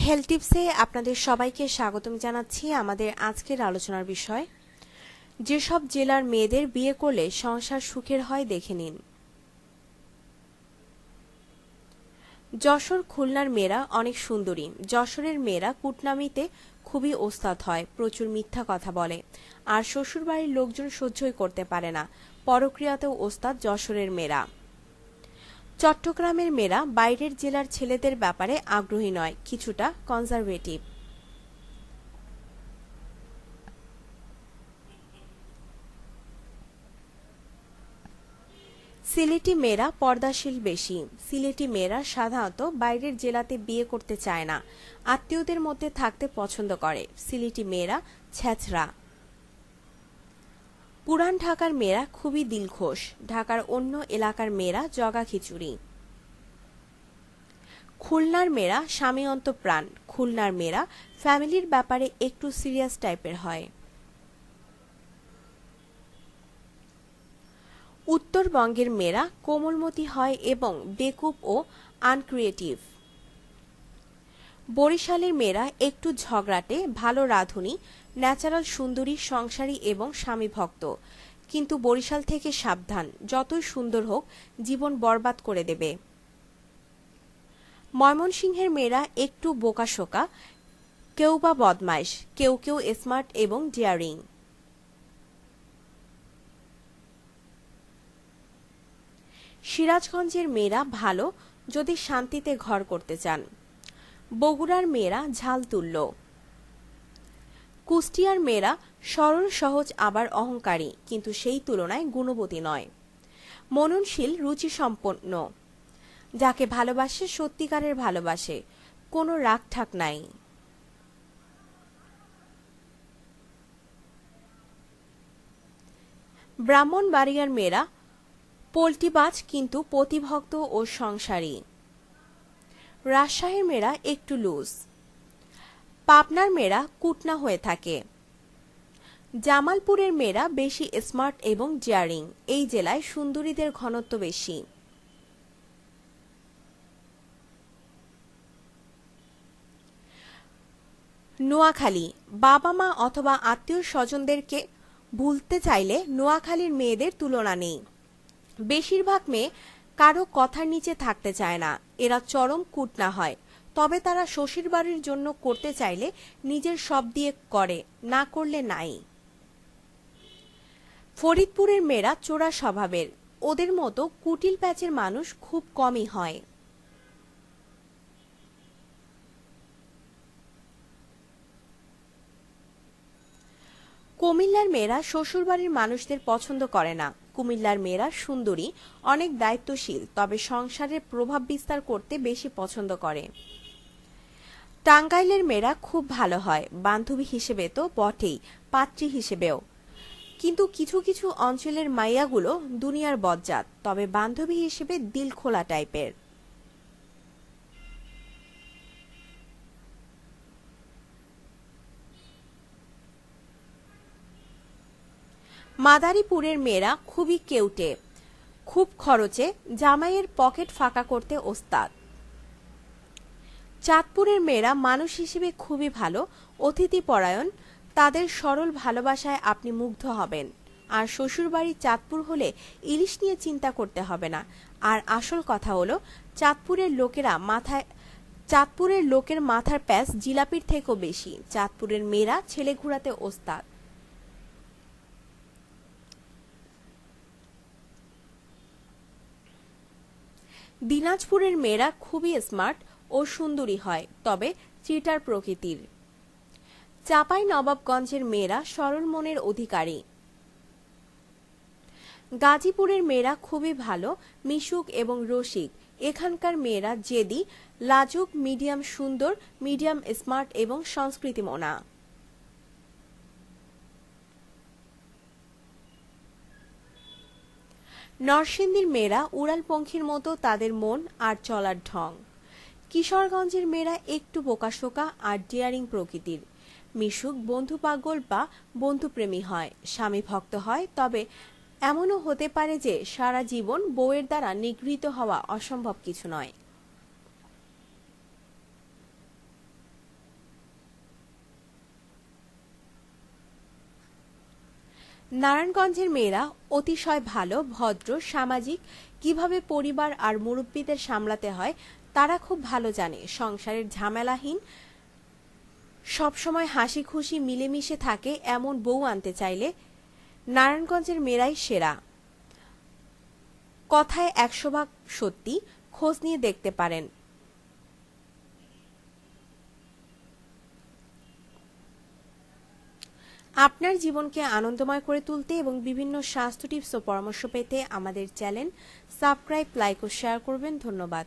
Health টিপসে আপনাদের সবাইকে স্বাগতম জানাচ্ছি। আমাদের আজকের আলোচনার বিষয়, যেসব জেলার মেয়েদের বিয়ে করলে সংসার সুখের হয় দেখে নিন। যশোর খুলনার মেয়েরা অনেক সুন্দরী। যশোরের মেয়েরা কুটনামিতে খুবই ওস্তাদ হয়, প্রচুর মিথ্যা কথা বলে, আর শ্বশুরবাড়ির লোকজন সহ্যই করতে পারে না। পরক্রিয়াতেও ওস্তাদ যশোরের মেয়েরা। চট্টগ্রামের মেয়েরা বাইরের জেলার ছেলেদের ব্যাপারে আগ্রহী নয়, কিছুটা কনজারভেটিভ। সিলেটি মেয়েরা পর্দাশীল বেশি। সিলেটি মেয়েরা সাধারণত বাইরের জেলাতে বিয়ে করতে চায় না, আত্মীয়দের মধ্যে থাকতে পছন্দ করে। সিলেটি মেয়েরা ছ্যাঁচড়া। পুরান ঢাকার মেয়েরা খুবই দিলখোশ। ঢাকার অন্য এলাকার মেয়েরা জগা খিচুড়ি। খুলনার মেয়েরা স্বামী অন্তঃপ্রাণ। খুলনার মেয়েরা ফ্যামিলির ব্যাপারে একটু সিরিয়াস টাইপের হয়। উত্তরবঙ্গের মেয়েরা কোমলমতি হয় এবং বেকুব ও আনক্রিয়েটিভ। বরিশালের মেয়েরা একটু ঝগড়াটে, ভালো রাঁধুনি, ন্যাচারাল সুন্দরী, সংসারী এবং স্বামীভক্ত। কিন্তু বরিশাল থেকে সাবধান, যতই সুন্দর হোক জীবন বরবাদ করে দেবে। ময়মনসিংহের মেয়েরা একটু বোকাশোকা, কেউ বা বদমাইশ, কেউ কেউ স্মার্ট এবং ডিয়ারিং। সিরাজগঞ্জের মেয়েরা ভালো যদি শান্তিতে ঘর করতে চান। বগুড়ার মেয়েরা ঝাল তুল্য। কুষ্টিয়ার মেয়েরা সরল সহজ আবার অহংকারী, কিন্তু সেই তুলনায় গুণবতী নয়। মননশীল, রুচিসম্পন্ন, যাকে ভালোবাসে সত্যিকারের ভালোবাসে, কোনো রাগঠাক নাই। ব্রাহ্মণবাড়িয়ার মেয়েরা পোল্টিবাজ কিন্তু পতিভক্ত ও সংসারী। রাজশাহীর মেয়েরা একটু লুজ। পাবনার মেয়েরা কুটনা হয়ে থাকে। জামালপুরের মেয়েরা বেশি স্মার্ট এবং ডিয়ারিং। এই জেলায় সুন্দরীদের ঘনত্ব বেশি। নোয়াখালী, বাবা মা অথবা আত্মীয় স্বজনদেরকে ভুলতে চাইলে নোয়াখালীর মেয়েদের তুলনা নেই। বেশিরভাগ মেয়ে কারো কথার নিচে থাকতে চায় না, এরা চরম কুটনা হয়। তবে তারা শ্বশুর বাড়ির জন্য করতে চাইলে নিজের সব দিয়ে করে, না করলে নাই। ফরিদপুরের মেয়েরা চোরা স্বভাবের, ওদের মতো কুটিল প্যাচের মানুষ খুব কমই হয়। কুমিল্লার মেয়েরা শ্বশুরবাড়ির মানুষদের পছন্দ করে না। কুমিল্লার মেয়েরা সুন্দরী, অনেক দায়িত্বশীল, তবে সংসারের প্রভাব বিস্তার করতে বেশি পছন্দ করে। টাঙ্গাইলের মেয়েরা খুব ভালো হয়, বান্ধবী হিসেবে তো বটেই, পাত্রী হিসেবেও। কিন্তু কিছু কিছু অঞ্চলের মাইয়াগুলো দুনিয়ার বজ্জাত, তবে বান্ধবী হিসেবে দিল খোলা টাইপের। মাদারীপুরের মেয়েরা খুবই কেউটে, খুব খরচে, জামাইয়ের পকেট ফাঁকা করতে ওস্তাদ। চাঁদপুরের মেয়েরা মানুষ হিসেবে খুবই ভালো, অতিথিপরায়ণ, তাদের সরল ভালোবাসায় আপনি মুগ্ধ হবেন। আর শ্বশুরবাড়ি চাঁদপুর হলে ইলিশ নিয়ে চিন্তা করতে হবে না। আর আসল কথা হলো, চাঁদপুরের লোকের মাথার প্যাঁচ জিলাপির থেকেও বেশি। চাঁদপুরের মেয়েরা ছেলে ঘুরাতে ওস্তাদ। দিনাজপুরের মেয়েরা খুবই স্মার্ট ও সুন্দরী হয়, তবে চিটার প্রকৃতির। চাঁপাই নবাবগঞ্জের মেয়েরা সরল মনের অধিকারী। গাজীপুরের মেয়েরা খুবই ভালো, মিশুক এবং রসিক। এখানকার মেয়েরা জেদি, লাজুক, মিডিয়াম সুন্দর, মিডিয়াম স্মার্ট এবং সংস্কৃতিমনা। নরসিংদীর মেয়েরা উড়ালপঙ্খীর মতো, তাদের মন আর চলার ঢং। কিশোরগঞ্জের মেয়েরা একটু বোকাশোকা আর ডিয়ারিং প্রকৃতির। মিশুক, বন্ধু পাগল বা বন্ধুপ্রেমী হয়, স্বামী ভক্ত হয়, তবে এমনও হতে পারে যে সারা জীবন বউয়ের দ্বারা নিগৃহীত হওয়া অসম্ভব কিছু নয়। নারায়ণগঞ্জের মেয়েরা অতিশয় ভালো, ভদ্র, সামাজিক, কিভাবে পরিবার আর মুরব্বীদের সামলাতে হয় তারা খুব ভালো জানে। সংসারের ঝামেলাহীন, সবসময় হাসি খুশি মিলেমিশে থাকে এমন বউ আনতে চাইলে নারায়ণগঞ্জের মেয়েরাই সেরা। কথায় ১০০ ভাগ সত্যি, খোঁজ নিয়ে দেখতে পারেন। আপনার জীবনকে আনন্দময় করে তুলতে এবং বিভিন্ন স্বাস্থ্য টিপস ও পরামর্শ পেতে আমাদের চ্যানেল সাবস্ক্রাইব, লাইক ও শেয়ার করবেন। ধন্যবাদ।